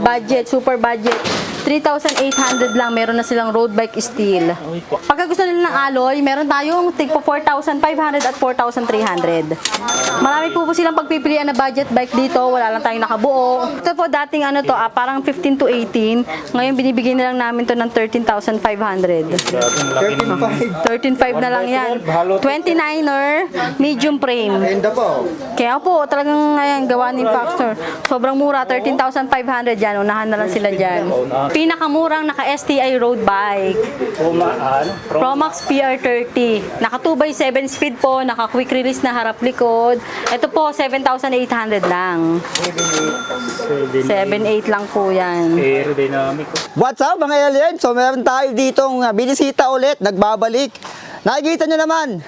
budget, super budget. 3,800 lang, meron na silang road bike steel. Pagka gusto nila ng alloy, meron tayong tigpo 4,500 at 4,300. Marami po silang pagpipilian na budget bike dito, wala lang tayong nakabuo. Ito po dating ano to, parang 15 to 18. Ngayon binibigyan na lang namin to ng 13,500. 13,500 na lang yan. 29er, medium frame. Kaya po, talagang ngayon, gawa ni Factor. Sobrang mura, 13,500 yan. Unahan na lang sila dyan. Pinakamurang naka-STI road bike. Promax PR30. Naka 2x7 speed po, naka quick release na harap likod. Ito po, 7,800 lang. 7,800 lang po yan. Aerodynamic. What's up mga alien? So meron tayo ditong binisita ulit, nagbabalik. Nakikita nyo naman,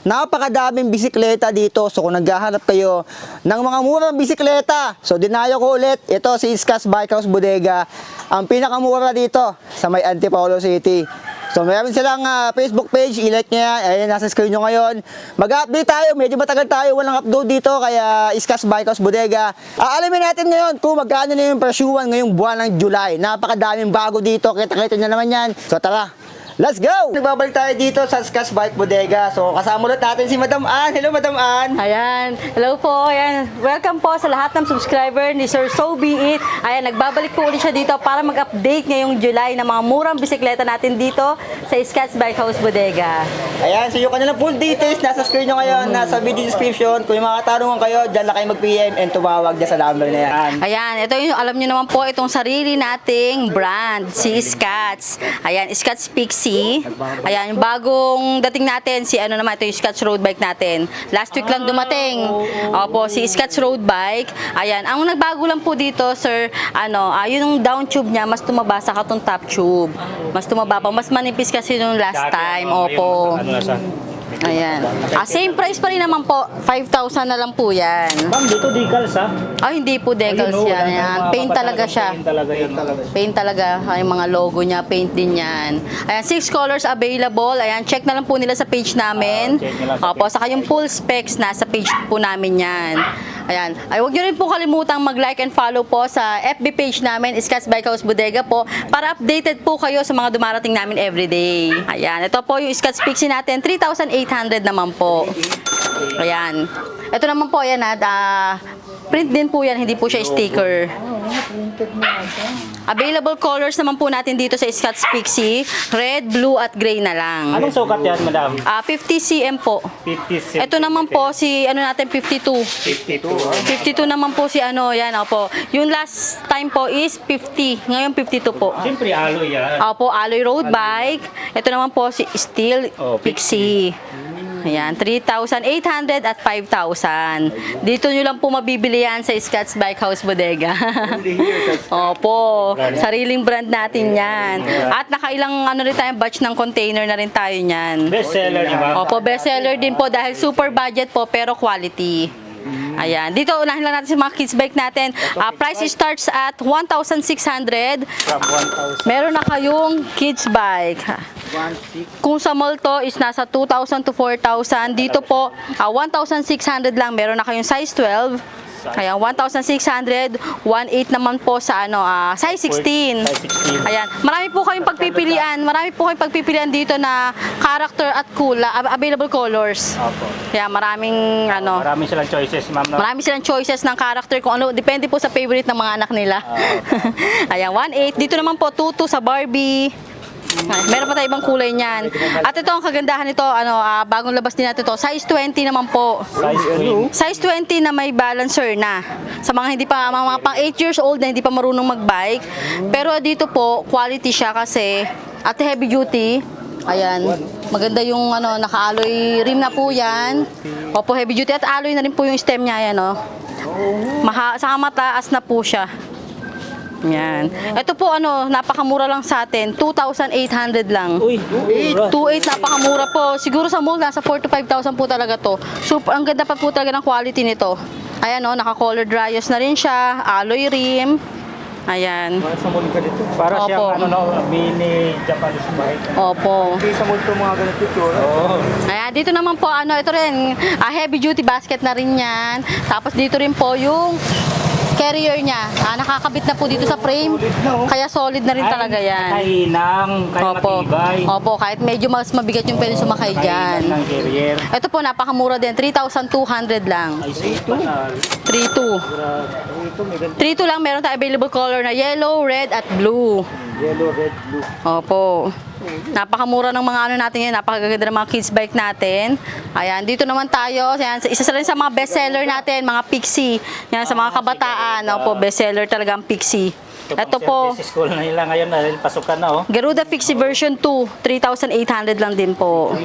napakadaming bisikleta dito. So kung naghahanap kayo ng mga murang bisikleta, so dinayo ko ulit. Ito si Iskas Bike House Bodega, ang pinakamura dito sa may Antipolo City. So meron silang Facebook page, i-like nyo yan. Ayan, nasa screen nyo ngayon. Mag-update tayo, medyo matagal tayo walang upload dito, kaya Iskas Bike House Bodega. Alamin natin ngayon kung magkano na yung presyuhan ngayong buwan ng July. Napakadaming bago dito, kita-kita nyo naman yan. So tara, let's go! Nagbabalik tayo dito sa Iskas Bike Bodega. So kasama ulit natin si Madam Ann. Hello Madam Ann! Ayan, hello po. Ayan, welcome po sa lahat ng subscriber ni Sir So Be It. Ayan, nagbabalik po ulit siya dito para mag-update ngayong July ng mga murang bisikleta natin dito sa Iskas Bike House Bodega. Ayan, so yung kanilang full details nasa screen nyo ngayon, nasa video description. Kung yung mga katanungan kayo, dyan lang kayo mag-PM and tumawag dyan sa number na yan. Ayan, ito yung alam nyo naman po, itong sarili nating brand, si Scats. Ayan, Scats Pixie. Ayan, yung bagong dating natin, si ano naman, ito yung Scats Road Bike natin. Last week lang dumating. Opo, si Scats Road Bike. Ayan, ang nagbago lang po dito, sir, yung down tube niya, mas tumaba sa katong top tube. Mas tumaba pa, mas manipis kasi nung last time. Opo. Ayan. Same price pa rin naman po. 5,000 na lang po yan. Ma'am, dito decals ha? Hindi po decals yan. Ayan. Paint talaga siya. Paint talaga. Yung mga logo niya, paint din yan. Ayan, 6 colors available. Ayan, check na lang po nila sa page namin. Opo, saka yung full specs nasa page po namin yan. Ayan. Ay, huwag nyo rin po kalimutang mag-like and follow po sa FB page namin, Iskas Bike House Bodega po, para updated po kayo sa mga dumarating namin everyday. Ayan. Ito po yung Iskas Pixie natin, 3,800 naman po. Ayan. Ito naman po, ayan print din po yan, hindi po siya sticker. Available colors naman po natin dito sa Scats Pixie, red, blue at gray na lang. Anong sukat yan, madam? 50 cm po. 50 cm. Ito naman po si natin 52. 52 naman po si yan opo. Yung last time po is 50. Ngayon 52 po. Siyempre alloy yan. Opo, alloy road bike. Ito naman po si steel Pixie. Ayan, 3,800 at 5,000. Dito nyo lang po mabibili yan sa Scats Bike House Bodega. Opo, sariling brand natin yan. At nakailang rin tayo, batch ng container na rin tayo niyan. Best seller, di ba? Opo, best seller din po dahil super budget po pero quality. Ayan, dito unahin lang natin sa mga kids bike natin. Price starts at 1,600. Meron na kayong kids bike. Kung sa mall to is nasa 2,000 to 4,000. Dito po 1,600 lang. Meron na kayong size 12. Ayan, 1,600, 1,800 naman po sa size 16. Ayan, marami po kayong pagpipilian dito na character at available colors. Ayan, maraming Marami silang choices, ma'am. No? Marami silang choices ng character kung ano, depende po sa favorite ng mga anak nila. Ayan, 1,800. Dito naman po 2,200 sa Barbie. Meron pa tayo ibang kulay niyan. At ito ang kagandahan nito, bagong labas din natin to. Size 20 naman po. Size 20 na may balancer na. Sa mga mga pang 8 years old na hindi pa marunong magbike. Pero dito po, quality siya kasi at heavy duty. Ayan, maganda yung naka-alloy rim na po yan. Opo, heavy duty at alloy na rin po yung stem niya, ayan saka mataas na po siya. Yan. Ito po napakamura lang sa atin, 2,800 lang. Uy, 2,800 napakamura po. Siguro sa mall nasa 4 to 5,000 po talaga to. Super, ang ganda pa po talaga ng quality nito. Ayan naka-colored rayos na rin siya, alloy rim. Ayan. sa mall ka dito. Para siyang mini Japanese bike. Opo. Hindi sa multo mga ganito picture. Ayan, dito naman po ito rin, heavy duty basket na rin yan. Tapos dito rin po yung carrier niya. Nakakabit na po dito sa frame. Kaya solid na rin talaga yan. Kahinang, kaya Opo. matibay. Opo, kahit medyo mas mabigat yung pwede sumakay dyan. Kahinang ng carrier. Ito po, napakamura din. 3,200 lang. Ay, ito. 3,200. Ito, may ganito. 3,200 lang. Meron tayong available color na yellow, red, at blue. Yellow, red, blue. Opo. Napakamura ng mga ano natin yan. Napakaganda ng mga kids bike natin. Ayan, dito naman tayo. Ayan, isa rin sa mga bestseller natin, mga Pixie. Yan, sa mga kabataan. Opo, bestseller talaga ang Pixie. Ito po, Service school na nila ngayon dahil pasukan na, oh. Garuda Pixie version 2. 3,800 lang din po.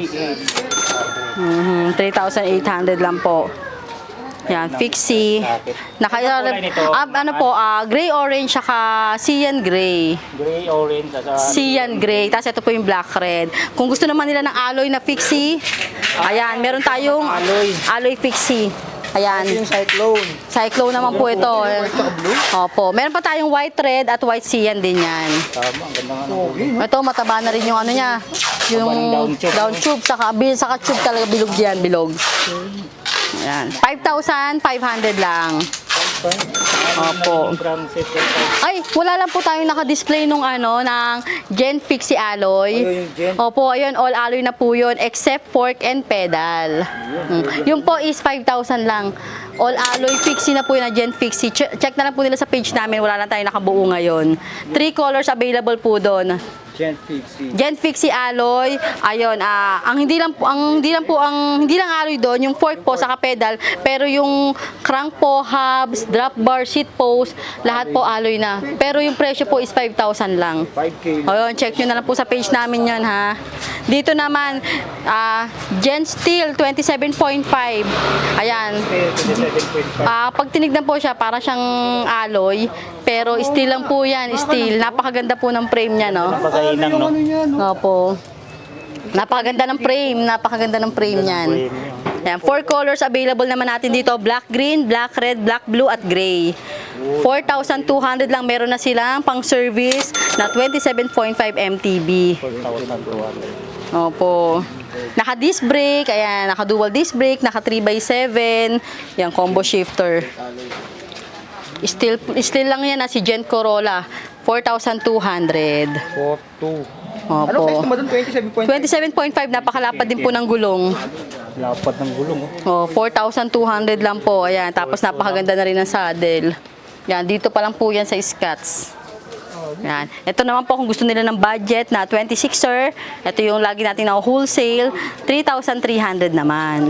3,800 lang po. Yan, Pixie. Naka, ano po, gray orange saka cyan gray. Gray, orange, at Cyan gray. Tapos ito po yung black red. Kung gusto naman nila ng alloy na Pixie, ayan, meron tayong alloy Pixie. Ayan. Yung cyclone. Cyclone naman po ito. Opo. Meron pa tayong white red at white cyan din yan. tama, ang ganda nga ng Ito, mataba na rin yung ano niya. Yung down tube. Saka tube talaga bilog yan. Bilog. Ayan. 5,500 lang. Opo. Ay, wala lang po tayong naka-display nung ano, ng Gen Pixie alloy. Yung Gen. Opo, ayun, all alloy na po yun, except fork and pedal. Yung po is 5,000 lang. All alloy Pixie na po yun na Gen Pixie. Check na lang po nila sa page namin, wala lang tayong nakabuo ngayon. 3 colors available po doon. Gen Pixie. Gen Pixie alloy, ayun, ang hindi lang alloy doon, yung fork po sa pedal, pero yung crank po, hubs, drop bar, seat post, lahat po alloy na. Pero yung presyo po is 5,000 lang. 5K. Ayun, check nyo na lang po sa page namin yun, ha. Dito naman, Gen Steel 27.5. Ayan. 27.5. Pag tinignan po siya, para siyang alloy, pero steel lang po yan, steel. Napakaganda po ng frame niya, no? Pagkainang, no? Opo. Napakaganda ng frame niyan. Ayan, 4 colors available naman natin dito. Black green, black red, black blue, at gray. 4,200 lang. Meron na silang pang service na 27.5 MTB. 4,200. Opo. Naka disc brake, ayan, naka dual disc brake, naka 3x7. Yan, combo shifter. Still lang yan na si Gen Corolla. 4,200. 4.2. Opo. Ano size naman doon? 27.5? 27.5, napakalapad din po ng gulong. Lapat ng gulong, oh. 4,200 lang po. Ayan, tapos napakaganda na rin ng saddle. Yan, dito pa lang po yan sa Scotts. Yan. Ito naman po kung gusto nila ng budget na 26er. Ito yung lagi natin na wholesale. 3,300 naman.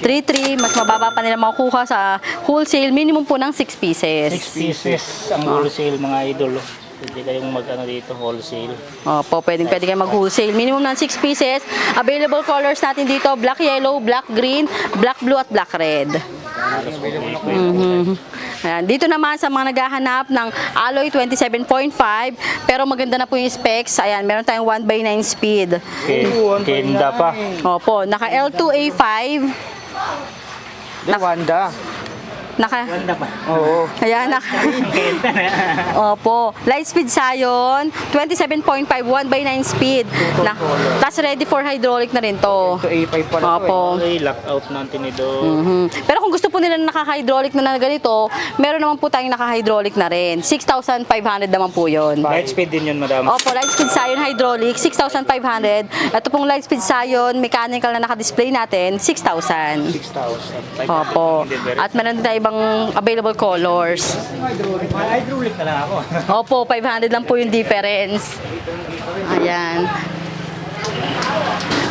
3,300, mas mababa pa nila makukuha sa wholesale. Minimum po ng 6 pieces. 6 pieces ang wholesale, mga idol, oh. Pwede kayong mag-ano dito, wholesale. Opo, pwede kayo mag-wholesale. Minimum ng 6 pieces. Available colors natin dito, black yellow, black green, black blue, at black red. Ayan. Dito naman sa mga naghahanap ng alloy 27.5, pero maganda na po yung specs. Ayan, meron tayong 1x9 speed. Kenda pa. Opo, naka L2A5. Wanda. Ganda pa. Oo. Ayan, Kenda na. Opo. Light speed Scion, 27.5, 1x9 speed. Tapos ready for hydraulic na rin to. Ito A5 pala to Opo. Ay, lockout natin ito. Pero kung gusto po nila na naka-hydraulic na ganito, meron naman po tayong naka-hydraulic na rin. 6,500 naman po yun. Light speed din yun, madam. Opo, light speed Scion hydraulic, 6,500. Ito pong light speed Scion, mechanical na naka-display natin, 6,000. 6,000. Opo. At meron din tayo ibang available colors. Hydraulic na lang ako. Opo, 500 lang po yung difference. Ayan.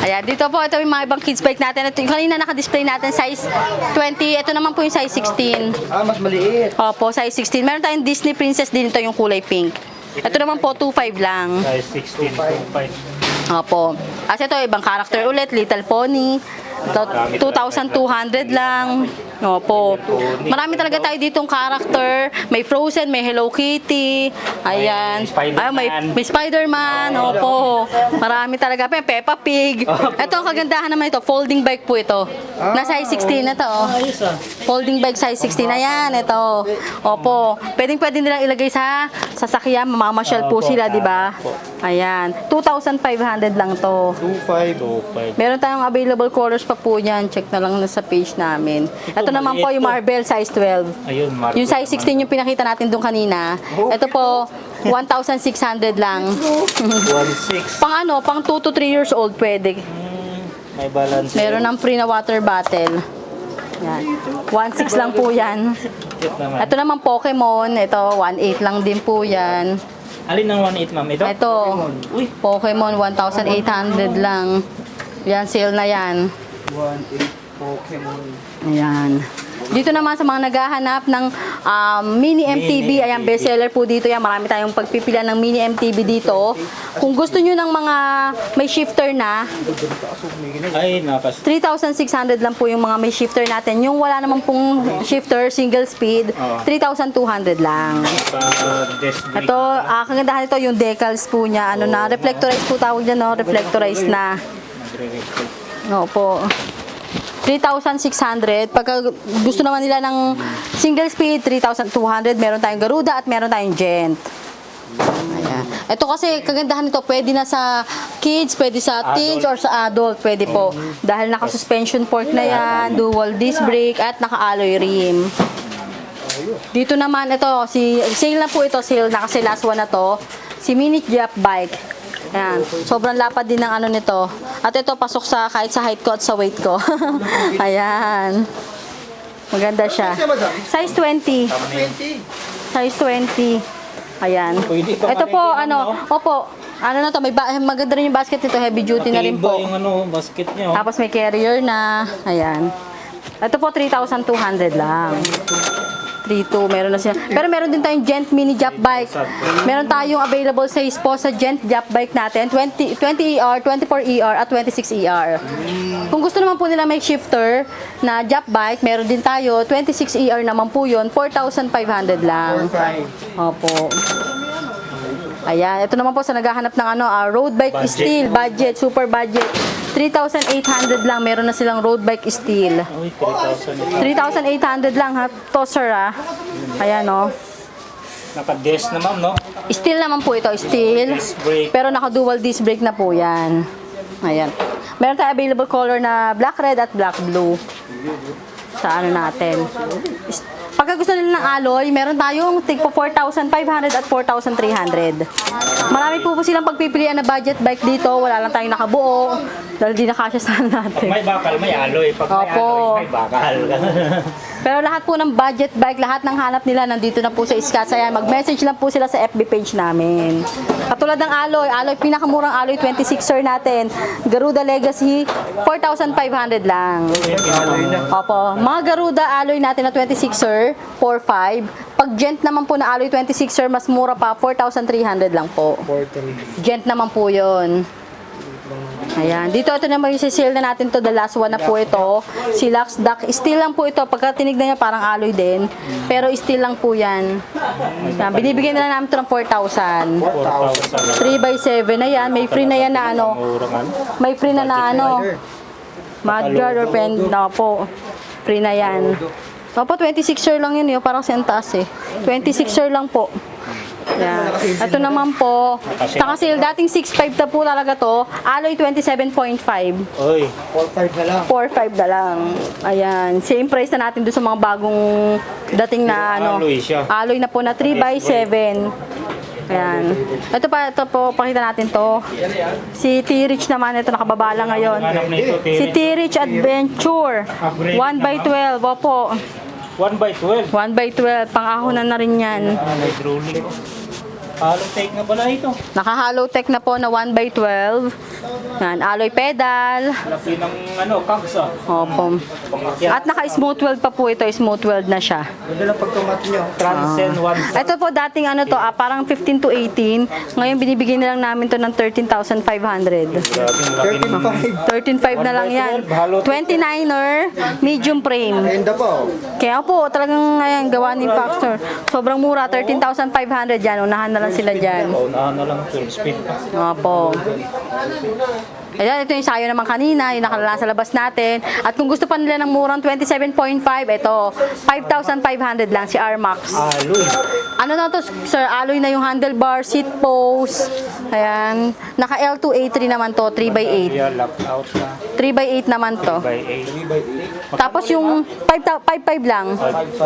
Ayan, dito po, ito yung mga ibang kids bike natin. Ito yung kanina naka-display natin, size 20. Ito naman po yung size 16. Mas maliit. Opo, size 16. Meron tayong Disney Princess din ito, yung kulay pink. Ito naman po, 2.5 lang. Size 16, 2.5. Opo. Kasi ito, ibang character ulit, Little Pony. Ito, 2,200 lang. Opo. Marami talaga tayo ditong character. May Frozen, may Hello Kitty. Ayan. May Spider-Man. Opo. Marami talaga. May Peppa Pig. Ito, ang kagandahan naman ito. Folding bike po ito. Na size 16 na to. Oh. Folding bike size 16. Ayan, ito. Opo. Pwede nilang ilagay sa sasakyan. Mamamasyal po sila, di ba? Ayan. 2,500 lang to. 2.5. Meron tayong available colors pa po yan. Check na lang sa page namin. Ito naman po yung marble, size 12. Ayun, Marco. Yung size 16 yung pinakita natin doon kanina. Ito po, 1,600 lang. 1.6. Pang ano, pang 2 to 3 years old pwede. May balance. Meron ng free na water bottle. Yan. 1,600 lang po yan. Cute naman. Ito naman Pokemon. Ito, 1,800 lang din po yan. Alin ang 1.8 ma'am? Ito? Ito, Pokemon, 1,800 lang. Yan, sale na yan. 1.8 Pokemon. Ayan. Dito naman sa mga naghahanap ng mini MTB, ayan, bestseller po dito yan. Marami tayong pagpipilian ng mini MTB dito. Kung gusto nyo ng mga may shifter na, Ay, nakas. 3,600 lang po yung mga may shifter natin. Yung wala naman pong shifter, single speed, 3,200 lang. Desk break. Ito, kagandahan ito yung decals po niya. Ano na, reflectorized po tawag dyan, no? Reflectorized na. Nagre-reflect. Opo. 3,600. Pagka gusto naman nila ng single speed, 3,200. Meron tayong Garuda at meron tayong Gent. Ayan. Ito kasi, kagandahan nito, pwede na sa kids, pwede sa teens, or sa adult, pwede po. Dahil naka-suspension fork na yan, dual disc brake, at naka-alloy rim. Dito naman, ito, sale na po ito, sale na kasi last one na to. Si Mini Jap Bike. Ayan. Sobrang lapad din ng ano nito. At ito, pasok sa kahit sa height ko at sa weight ko. Ayan. Maganda siya. Size 20. 20. Size 20. Ayan. Pwede pa Ito po, malagyan, ano, opo. Ano na to, maganda rin yung basket nito, heavy duty na rin Iba po. yung ano, basket niya. Tapos may carrier na. Ayan. Ito po, 3,200 lang. 3,200, meron na siya. Pero meron din tayong Gent Mini Jap Bike. Meron tayong available sa po sa Gent Jap Bike natin. 20ER, 24ER, at 26ER. Kung gusto naman po nila may shifter na Jap Bike, meron din tayo. 26ER naman po yun. 4,500 lang. Opo. Ayan, ito naman po sa naghahanap ng ano, road bike Budget. steel, budget, super budget. 3,800 lang, meron na silang road bike steel. Uy, 3,000 ito. 3,800 lang ha, to sir ah. Ayan o. Naka-desk na ma'am, no? Steel naman po ito, steel. Disc brake. Pero naka-dual disc brake na po yan. Ayan. Meron tayo available color na black red at black blue. Sa ano natin. Pagka gusto nila ng alloy, meron tayong tig po 4,500 at 4,300. Marami po silang pagpipilian na budget bike dito. Wala lang tayong nakabuo. Dahil di nakasya sa natin. May bakal, may alloy. Pag may Opo. alloy, may bakal. Pero lahat po ng budget bike, lahat ng hanap nila nandito na po sa Scotts. Ayan, mag-message lang po sila sa FB page namin. Katulad ng alloy, pinakamurang alloy 26er natin. Garuda Legacy, 4,500 lang. Opo, mga Garuda alloy natin na 26er, 4,500. Pag Gent naman po na alloy 26er, mas mura pa, 4,300 lang po. Gent naman po yun. Ayan. Dito, ito naman yung sale na natin to. The last one na po ito. Si Lux Duck. Steel lang po ito. Pagka tinignan niya, parang alloy din. Pero steel lang po yan. Ayan. Binibigyan na lang namin ito ng 4,000. 4,000. 3x7 na yan. May free na yan na ano. Murang ano? May free na ano. Mudguard or pen. No po. Free na yan. Opo, 26er lang yun. Parang sentas eh. 26er lang po. Yan. Ito naman po, naka-sale dating 6.5 na po talaga to, alloy 27.5. Uy, 4.5 na lang. 4.5 na lang. Ayan, same price na natin doon sa mga bagong dating na ano. alloy siya. Alloy na po na 3x7. Ayan. Ito po, pakita natin to. Si T-Rich naman, ito nakababa lang ngayon. Hanap na ito, Si T-Rich Adventure. 1x12, opo. 1x12. 1x12, pang-ahonan na rin yan. Hydraulic. Hollow take na pala ito. Naka-hollow tech na po na 1x12. Yan, alloy pedal. Laki ng ano, cogs ah. Opo. At naka-smooth weld pa po ito, smooth weld na siya. Ganda lang pagkamat nyo. Transcend 1. Ito po dating ano to, parang 15 to 18. Ngayon binibigyan na lang namin to ng 13,500. Grabing laki ng 13.5. 13.5 na lang yan. 29er, medium frame. Ganda po. Kaya po, talagang ayan, gawa ni Factor. Sobrang mura, 13,500 yan. Unahan na lang sila dyan. Paunahan na lang 12 speed. Opo. Ayan, ito yung sayo naman kanina, yung nakalala sa labas natin. At kung gusto pa nila ng murang 27.5, ito, 5,500 lang si R-Max. Aloy. Ano na to, sir? Alloy na yung handlebar, seat post. Ayan. Naka L2A3 naman to, 3x8. Yeah, lockout na. 3x8 naman to. By 8. Tapos yung 5.5 lang.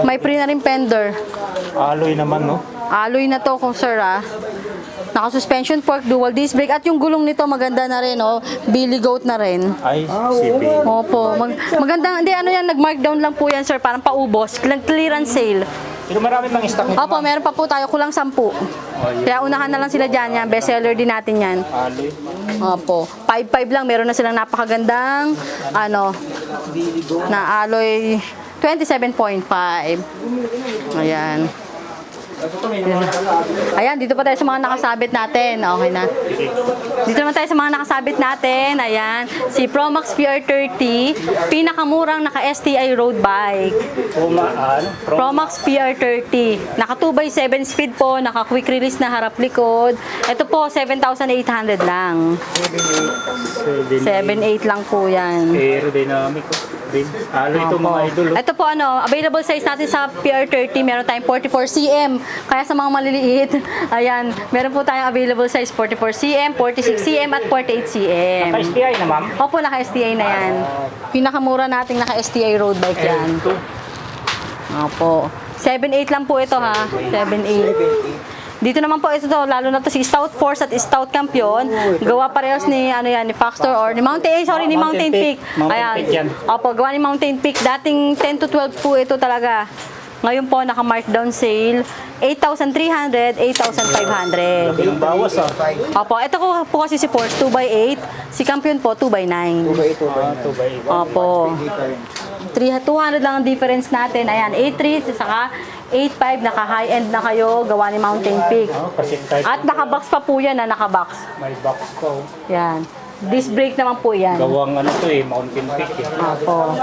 May pre na rin fender. Aloy naman, no? Alloy na to kung sir Naka-suspension fork, dual disc brake. At yung gulong nito maganda na rin, oh. Billy Goat na rin. Ay, CB. Opo. Magandang, hindi ano yan, nag-markdown lang po yan sir, parang paubos. Clearance sale. Pero marami pang stock nito. Opo, meron pa po tayo, kulang 10. Kaya unahan na lang sila dyan, yan. Best seller din natin yan. Aloy. Opo. 5.5 lang, meron na silang napakagandang, na alloy 27.5. Ayan. Ayan, dito pa tayo sa mga nakasabit natin. Okay na. Dito naman tayo sa mga nakasabit natin. Ayan. Si Promax PR30, pinakamurang naka-STI road bike. Promax PR30. Naka 2x7 speed po, naka quick release na harap likod. Ito po, 7,800 lang. 7.8 lang po yan. Aerodynamic. Aloy ito mga idol. Ito po available size natin sa PR30, meron tayong 44cm. Kaya sa mga maliliit, ayan, meron po tayong available size 44cm, 46cm at 48cm. Naka-STI na, ma'am? Opo, naka-STI na yan. Pinakamura nating naka-STI road bike yan. Opo. 7.8 lang po ito ha. 7.8. Dito naman po ito lalo na to si Stout Force at Stout Champion. Gawa parehas ni ni Factor or ni Mountain ni Mountain Peak. Mountain Peak yan. Opo, gawa ni Mountain Peak. Dating 10 to 12 po ito talaga. Ngayon po naka-markdown sale 8,300, 8,500. Yung bawas, Opo, ito po kasi si Force 2x8, si Champion po 2x9. 2x8. Opo. 200 lang ang difference natin. Ayan, 8.3 saka 8.5 naka-high end na kayo, gawa ni Mountain Peak. At naka-box pa po yan, naka-box. May box po. Yan. Disc brake naman po yan. Gawang Mountain Peak. Opo.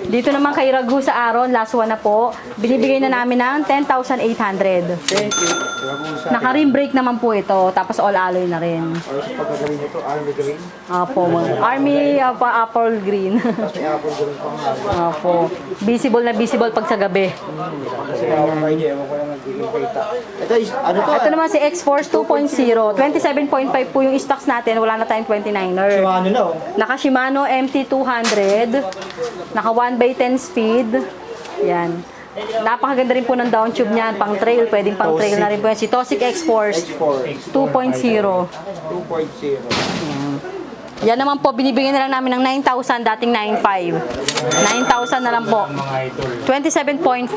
Dito naman kay Ragu sa Aron, last one na po. Binibigay na namin ng 10,800. Naka-rim brake naman po ito, tapos all alloy na rin. Opo, Army Apple Green. Opo. Visible na visible pag sa gabi. Ito naman si X-Force 2.0. 27.5 po yung stocks natin, wala na tayong 29er. Naka Shimano MT200. Naka 1x10 speed. Yan. Napakaganda rin po ng down tube niyan. Pang trail, pwedeng pang trail na rin po yan. Si Tosic X-Force 2.0. Yan naman po, binibigyan na lang namin ng 9,000, dating 9,500. 9,000 na lang po. 27.5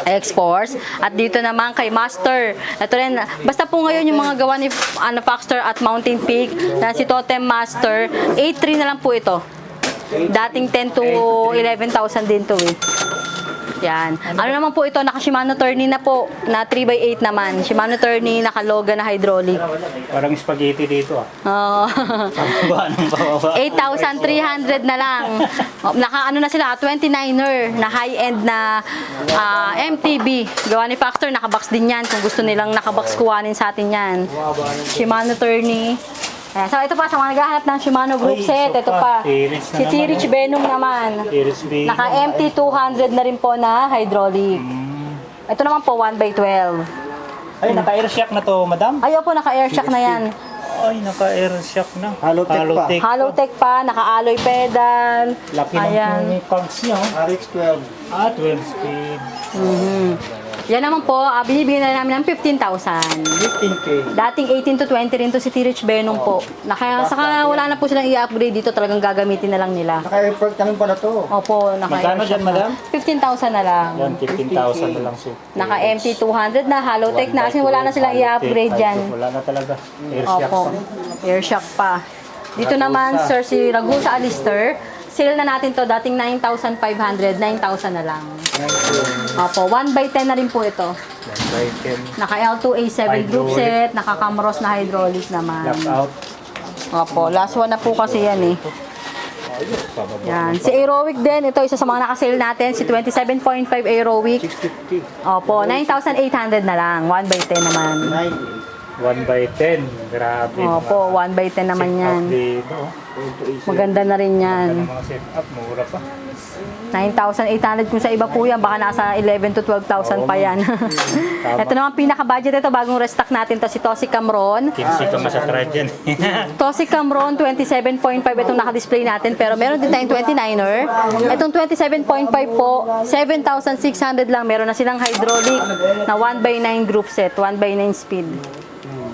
X-Force. At dito naman kay Master. Ito rin, basta po ngayon yung mga gawa ni Factor at Mountain Peak, na si Totem Master, 8,300 na lang po ito. Dating 10 to 11,000 din to Yan. Ano naman po ito, naka Shimano Tourney na po, na 3x8 naman. Shimano Tourney, naka Loga na hydraulic. Parang spaghetti dito Oo. 8,300 8,300 na lang. Naka na sila, 29er na high-end na MTB. Gawa ni Factor, nakabox din yan. Kung gusto nilang nakabox, kuhanin sa atin yan. Shimano Tourney. Ayan. So ito pa, sa mga naghahanap ng Shimano group set, ito pa. Si T-Rich Venom naman. Naka MT200 na rin po na hydraulic. Ito naman po, 1x12. Ay, naka-air shock na to, madam? Ayaw po, naka-air shock na yan. Ay, naka-air shock na. Halotech pa. Halotech pa, naka-alloy pedal. Laki Ayan. ng pumps niya. RX12. 12 speed. Yan naman po, binibigyan na namin ng 15,000. 15K. Dating 18 to 20 rin to si T-Rich Venom po. Saka wala na po silang i-upgrade dito, talagang gagamitin na lang nila. Naka-airport namin pala to. Opo, Magkano dyan, madam? 15,000 na lang. Yan, 15,000 na lang suit. Naka MT200 na, Halotech na, kasi wala na silang i-upgrade dyan. Wala na talaga. Air shock. Opo, air shock pa. Dito naman, sir, si Ragusa Alister. Sale na natin to, dating 9,500, 9,000 na lang. Opo, 1x10 na rin po ito. 1x10. Naka L2A7 group set, naka Camros na hydraulic naman. Lockout. Opo, last one na po kasi yan Yan. Si Aerowick din, ito isa sa mga naka-sale natin, si 27.5 Aerowick. 650. Opo, 9,800 na lang, 1x10 naman. 1x10. Grabe. Opo, 1x10 naman yan. Dito. Maganda na rin yan. Ang mga setup, mura pa. 9,800 kung sa iba po yan, baka nasa 11 to 12,000 pa yan. Ito naman pinaka-budget ito, bagong restock natin to si Tosi Camron. Kimsi ka masakrad yan. Tosi Camron 27.5 itong naka-display natin, pero meron din tayong 29er. Itong 27.5 po, 7,600 lang. Meron na silang hydraulic na 1x9 group set, 1x9 speed.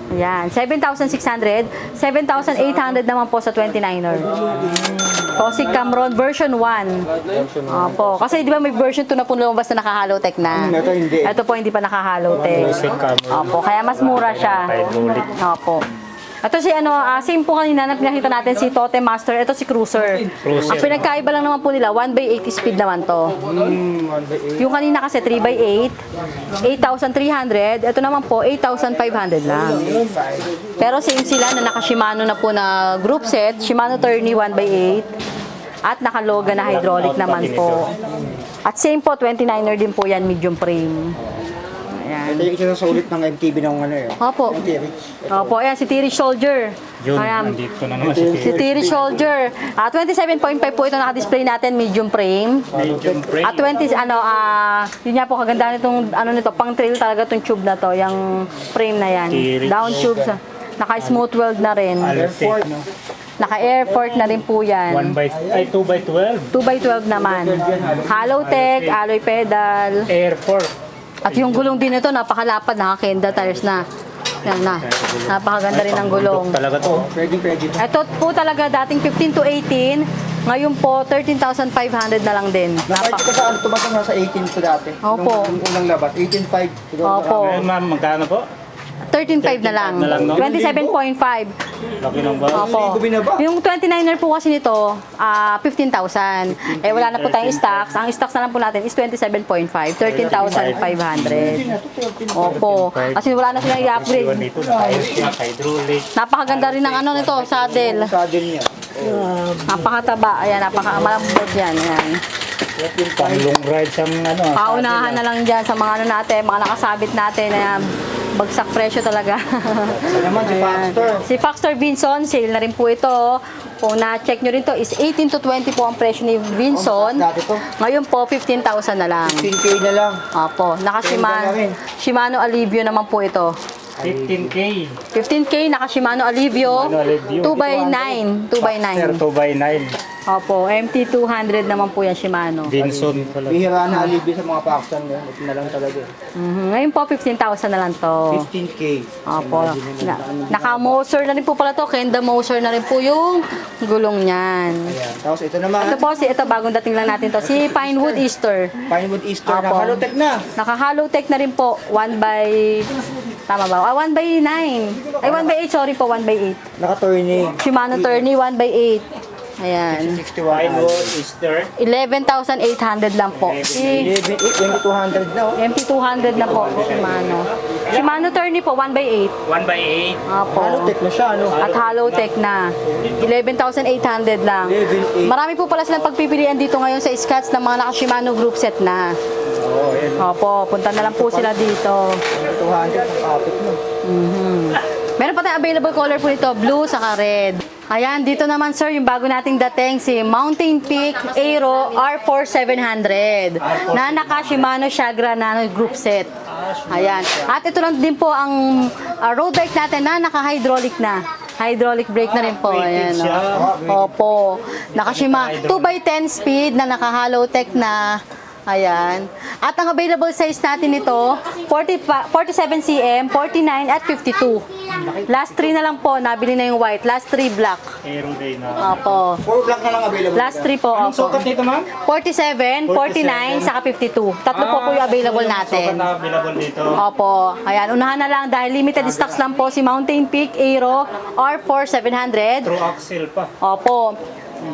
Ayan, 7,600. 7,800 naman po sa 29er. Tosi Camron version 1. Opo. Kasi di ba may version 2 na po lumabas na naka-hollow tech na? Ito hindi. Ito po hindi pa naka-hollow tech. Tosi Camron. Opo, kaya mas mura siya. Hydraulic. Opo. Ito si same po kanina na pinakita natin si Totem Master, ito si Cruiser. Cruiser. Ang pinagkaiba lang naman po nila, 1x8 speed naman to. Yung kanina kasi 3x8, 8,300. Ito naman po, 8,500 lang. Pero same sila na naka-Shimano na po na group set, Shimano Tourney 1x8. At naka-Loga na hydraulic naman po. At same po, 29er din po yan, medium frame. Ayan. Ito yung isa sa ulit ng MTV ng ano eh. Opo. Opo, ayan, si Tiri Soldier. Yun, Ayan. nandito na naman Si Tiri Soldier. 27.5 po ito naka-display natin, medium frame. Medium frame. At 20, yun nga po, kagandahan itong, nito, pang trail talaga itong tube na to, yung frame na yan. Tiri. Down tube, naka-smooth weld na rin. Alfred, no? Naka-airport na rin po yan. 2x12. 2x12 naman. Hollow tech, alloy pedal. Airport. At yung gulong din ito, napakalapad, naka-Kenda tires na. Yan na. Napakaganda rin ng gulong. Talaga to. Pwede. Ito po talaga dating 15 to 18, ngayon po 13,500 na lang din. Nakita ko sa ano, tumatang nasa 18 to dati. Opo. Nung unang labas, 18.5. Opo. Ngayon ma'am, magkano po? 13,500 na lang. 27.5. Laki ng ba? Opo. Binaba. Yung 29er po kasi nito, 15,000. Eh wala na po tayong stocks. Ang stocks na lang po natin is 27.5, 13,500. Opo. Kasi wala na silang i-upgrade. Dito, hydraulic. Napakaganda rin ng nito, saddle. Saddle niya. Napakataba. Ayan, malambot yan. Ayan. Pang long ride siyang Paunahan na lang dyan sa mga natin, mga nakasabit natin na bagsak presyo talaga. Ito naman si Baxter. Si Factor Vinson, sale na rin po ito. Kung na-check nyo rin to is 18 to 20 po ang presyo ni Vinson. Dati to. Ngayon po, 15,000 na lang. 15K na lang. Opo, Ganda na rin. Shimano Alivio naman po ito. 15K. 15K, naka Shimano Alivio. Shimano Alivio. 2x9. 2x9. 2x9. Opo, MT200 naman po yan Shimano. Vinson pala. Bihira na alibi sa mga Paxton. Ito na lang talaga. Ngayon po, 15,000 na lang to. 15K. Opo. Naka-moser na rin po pala to. Kenda moser na rin po yung gulong niyan. Ayan. Tapos ito naman, Ito po, ito bagong dating lang natin to. Si Pinewood Easter. Pinewood Easter na Opo. Halotech na. Naka-hollow tech na rin po. 1x... Tama ba? 1x9. Ay, 1x8. Sorry po, 1x8. Naka-tourney. Shimano Tourney, 1x8. Ayan. 61. Pinewood Easter. 11,800 lang po. Si 200 na oh. MT200 na po, Shimano. Shimano Tourney po, 1x8. 1x8. Opo. Halotech na siya, ano? At hollow tech na. 11,800 lang. 11,800. Marami po pala silang pagpipilian dito ngayon sa Scotts ng mga naka-Shimano group set na. Oo, yan. Opo, punta na lang po sila dito. 200 ang kapit mo. Meron pa tayong available color po nito, blue saka red. Ayan, dito naman sir, yung bago nating dating si Mountain Peak Aero R4700 na naka Shimano Shagra Nano group set. Ayan. At ito lang din po ang road bike natin na naka-hydraulic na. Hydraulic brake na rin po. Ayan, Opo. Naka-Shimano 2x10 speed na naka-hollow tech na. Ayan. At ang available size natin ito, 47 cm, 49 at 52. Last 3 na lang po, nabili na yung white. Last 3 black. Aero day na. Opo. 4 black na lang available. Last 3 po, Anong opo. sukat nito ma'am? 47, 49, saka 52. Tatlo po po yung available natin. Sukat na available dito. Opo. Ayan, unahan na lang dahil limited stocks lang po si Mountain Peak Aero R4700. True axle pa. Opo.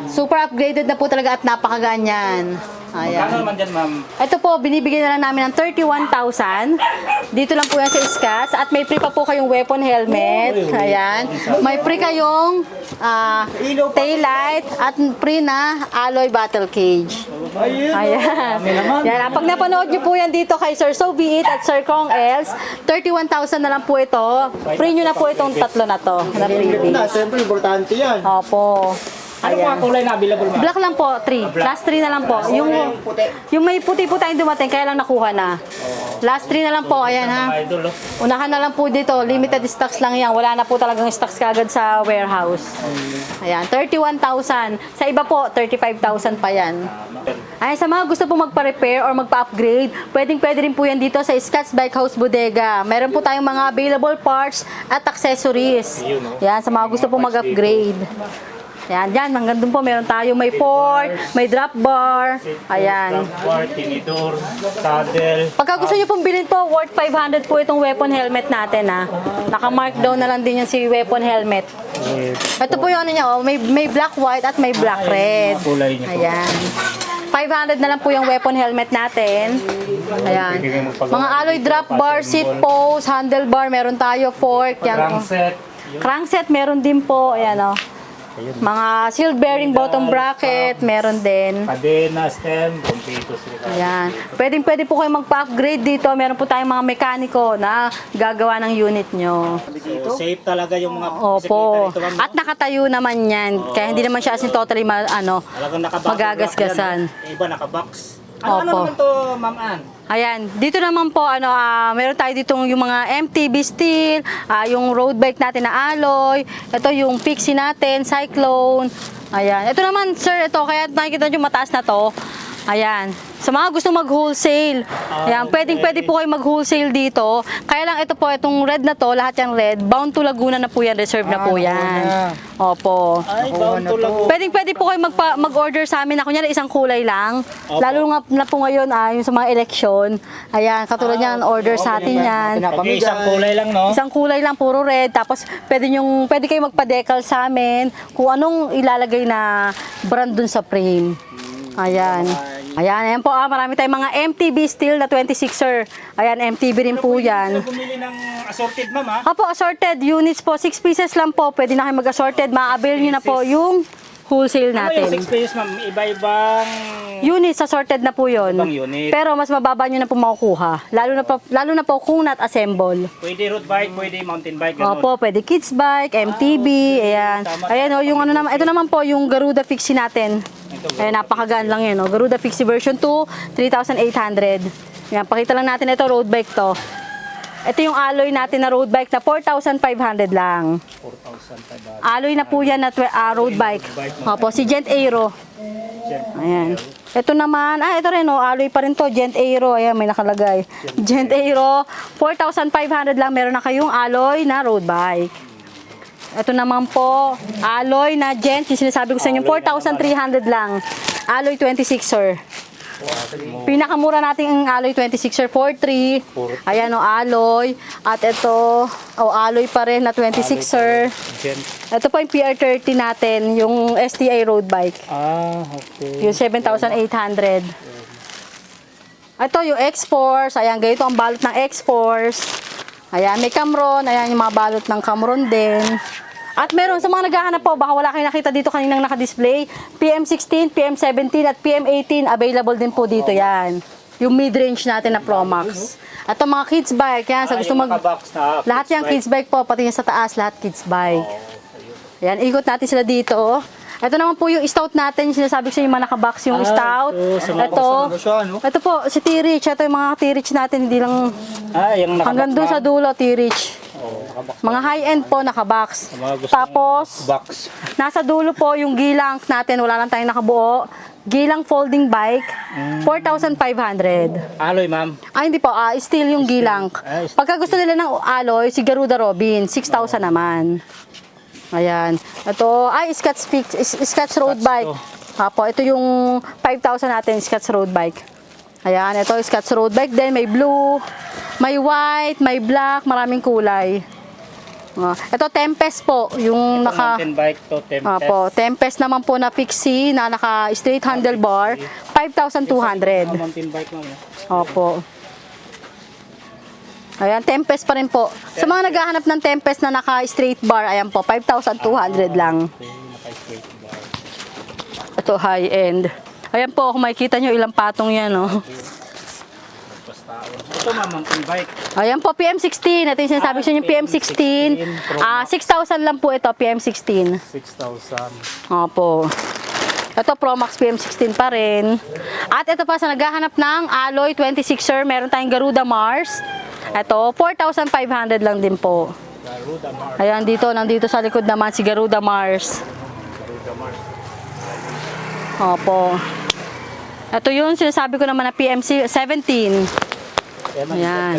Super upgraded na po talaga at napakagaan yan. Ayan. Magkano naman dyan, ma'am? Ito po, binibigyan na lang namin ng 31,000. Dito lang po yan sa Scats. At may free pa po kayong weapon helmet. Ayan. May free kayong taillight at free na alloy battle cage. Ayan. Yan. Pag napanood nyo po yan dito kay Sir So Be It at Sir Kong Els, 31,000 na lang po ito. Free nyo na po itong tatlo na to. Na freebie. Siyempre, importante yan. Opo. Ano po ang kulay na available, ma'am? Black lang po, 3. Last 3 na lang po. Yung may puti po tayong dumating, kaya lang nakuha na. Last 3 na lang po, ayan ha. Mga idol, oh. Unahan na lang po dito, limited stocks lang yan. Wala na po talagang stocks kagad sa warehouse. Ayan, 31,000. Sa iba po, 35,000 pa yan. Ay, sa mga gusto po magpa-repair or magpa-upgrade, pwede rin po yan dito sa Scats Bike House Bodega. Meron po tayong mga available parts at accessories. Yan, sa mga gusto po mag-upgrade. Ayan, dyan, hanggang doon po, meron tayo may fork, may drop bar, ayan. Bar, tinidor, saddle. Pagka gusto nyo pong bilhin po, worth 500 po itong weapon helmet natin, ha. Naka-mark down na lang din yan si weapon helmet. Ito po yung ano niya, oh, may black, white, at may black, red. Kulay niya po. Ayan. 500 na lang po yung weapon helmet natin. Ayan. Mga alloy drop bar, seat post, handlebar, meron tayo, fork, yan. Crankset. Crankset, meron din po, ayan, oh. Mga shield bearing bottom bracket, meron din. Cadena, stem, completo sila. Ayan. Pwede po kayo magpa-upgrade dito. Meron po tayong mga mekaniko na gagawa ng unit nyo. So, safe talaga yung mga Opo. bisikleta dito, ma'am. At nakatayo naman yan. Kaya hindi naman siya as in totally Talagang nakabox. magagasgasan. Iba nakabox. Ano Opo. naman to, Ma'am Ann? Ayan, dito naman po meron tayo dito yung mga MTB steel, yung road bike natin na alloy, ito yung Pixie natin, Cyclone. Ayan. Ito naman, sir, ito kaya nakikita niyo mataas na to. Ayan. Sa mga gusto mag-wholesale, ayan, pwede po kayo mag-wholesale dito. Kaya lang ito po, itong red na to, lahat yung red, bound to Laguna na po yan, reserve na po yan. Opo. Ay, bound to Laguna. Pwede po kayo mag-order sa amin na kunyari isang kulay lang. Opo. Lalo nga na po ngayon, yung sa mga eleksyon. Ayan, katulad yan, order sa atin yan. Okay, isang kulay lang, no? Isang kulay lang, puro red. Tapos pwede kayo magpa-decal sa amin kung anong ilalagay na brand dun sa frame. Ayan. Ayan po. Marami tayong mga MTB steel na 26er. Ayan, MTB rin po yan. Pwede bumili ng assorted, ma'am, ha? Opo, assorted units po. 6 pieces lang po. Pwede na kayo mag-assorted. Ma-avail nyo na po yung wholesale Ano yung natin. 6 pieces, ma'am? Iba-ibang Units, assorted na po yun. Ibang unit. Pero mas mababa nyo na po makukuha. Lalo na po kung not assemble. pwede road bike, pwede mountain bike, ganun. Opo, pwede kids bike, MTB, ayan. Ayan o, yung ano naman, ito naman po yung Garuda Fixie natin. Ayan, napakagaan lang yun o. Garuda Fixie version 2, 3,800. Ayan, pakita lang natin ito, road bike to. Ito yung alloy natin na road bike na 4,500 lang. 4,500. Alloy na po yan na road bike. Opo, si Gent Aero. Ayan. Ito naman, ito rin o, alloy pa rin to, Gent Aero. Ayan, may nakalagay. Gent Aero, 4,500 lang. Meron na kayong alloy na road bike. Ito naman po, alloy na Gent. Yung sinasabi ko sa inyo, 4,300 lang. Alloy 26er. Pinakamura natin ang alloy 26er, 43. Ayan o, alloy. At ito, alloy pa rin na 26er. Ito po yung PR30 natin, yung STI road bike. Okay. Yung 7,800. Ito yung X-Force. Ayan, ganito ang balot ng X-Force. Ayan, may Camron. Ayan yung mga balot ng Camron din. At meron sa mga naghahanap po, baka wala kayong nakita dito kaninang nakadisplay, PM16, PM17 at PM18 available din po dito yan. Yung mid-range natin na Pro Max. At ang mga kids bike, yan, sa gusto lahat yung kids bike po, pati yung sa taas, lahat kids bike. Ayan, ikot natin sila dito. Ito naman po yung stout natin, yung sinasabi ko sa inyo, mga nakabox yung stout. Ito po, si T-Rich. Ito yung mga T-Rich natin, hindi lang yung hanggang doon sa dulo, T-Rich. Mga high-end po, nakabox. Tapos, nasa dulo po yung gilang natin, wala lang tayong nakabuo. Gilang folding bike, 4,500. Alloy, ma'am. Hindi po, steel yung gilang. Pagka gusto nila ng alloy, si Garuda Robin, 6,000 naman. Ayan. Ito, Scotch road bike. Apo, ito yung 5,000 natin, Scotch road bike. Ayan, ito Scotch road bike din, may blue, may white, may black, maraming kulay. Ito Tempest po, yung Mountain bike to, Tempest. Tempest naman po na Pixie na naka straight handlebar, 5,200. Mountain bike ma'am. Opo. Ayan, Tempest pa rin po. Sa mga naghahanap ng Tempest na naka-straight bar, ayan po, 5,200 lang. Okay, naka-straight bar. Ito, high-end. Ayan po, kung makikita nyo ilang patong yan, oh. Basta ito ma'am, mountain bike. Ayan po, PM16. Ito yung sinasabi ko sa inyo, PM16. 6,000 lang po ito, PM16. 6,000. Opo. Ito, Pro Max PM16 pa rin. At ito pa, sa naghahanap ng Alloy 26er, meron tayong Garuda Mars. Ito, 4,500 lang din po. Garuda Mars. Ayan, nandito sa likod naman si Garuda Mars. Garuda Mars. Opo. Ito yun, sinasabi ko naman na PM17. Ayan.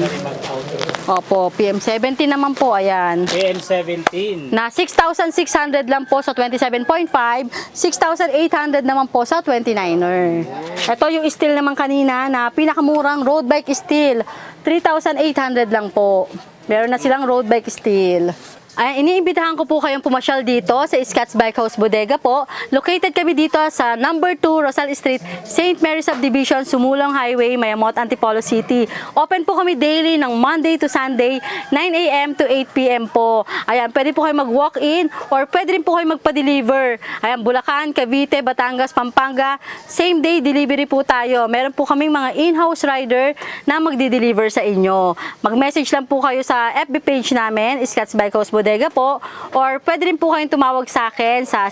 Opo, PM17 naman po, ayan. PM17. Na 6,600 lang po sa 27.5, 6,800 naman po sa 29er. Ito yung steel naman kanina na pinakamurang road bike steel, 3,800 lang po. Meron na silang road bike steel. Ay, iniimbitahan ko po kayong pumasyal dito sa Scotts Bike House Bodega po. Located kami dito sa number 2 Rosal Street, St. Mary Subdivision, Sumulong Highway, Mayamot, Antipolo City. Open po kami daily ng Monday to Sunday, 9 a.m. to 8 p.m. po. Ayan, pwede po kayo mag-walk-in or pwede rin po kayo magpa-deliver. Ayan, Bulacan, Cavite, Batangas, Pampanga, same day delivery po tayo. Meron po kaming mga in-house rider na magdi-deliver sa inyo. Mag-message lang po kayo sa FB page namin, Scotts Bike House Bodega po, or pwede rin po kayong tumawag sa akin sa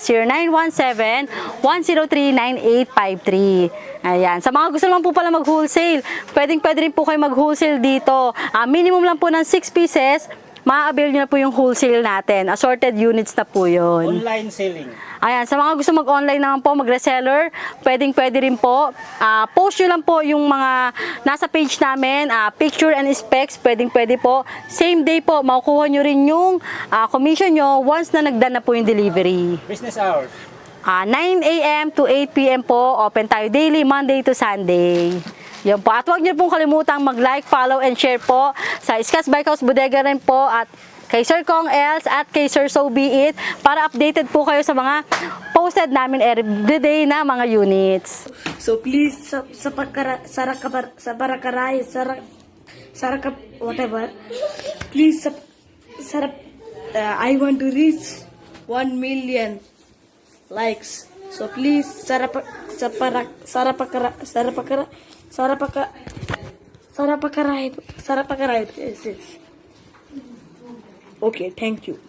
0917-103-9853. Ayan. Sa mga gusto naman po pala mag-wholesale, pwede rin po kayo mag-wholesale dito. Minimum lang po ng 6 pieces, ma-avail nyo na po yung wholesale natin. Assorted units na po yun. Online selling. Ayan, sa mga gusto mag-online naman po, mag-reseller, pwede rin po. Post nyo lang po yung mga nasa page namin, picture and specs, pwede po. Same day po, makukuha nyo rin yung commission nyo once na nagdaan na po yung delivery. Business hours. 9 a.m. to 8 p.m. po, open tayo daily, Monday to Sunday. Yun po. At huwag niyo pong kalimutang mag-like, follow, and share po sa Scotts Bike House Bodega rin po at kay Sir Kong Els at kay Sir So Be It para updated po kayo sa mga posted namin everyday na mga units. So please whatever. Please I want to reach 1 million likes. So please Sarapakarai. Okay, thank you.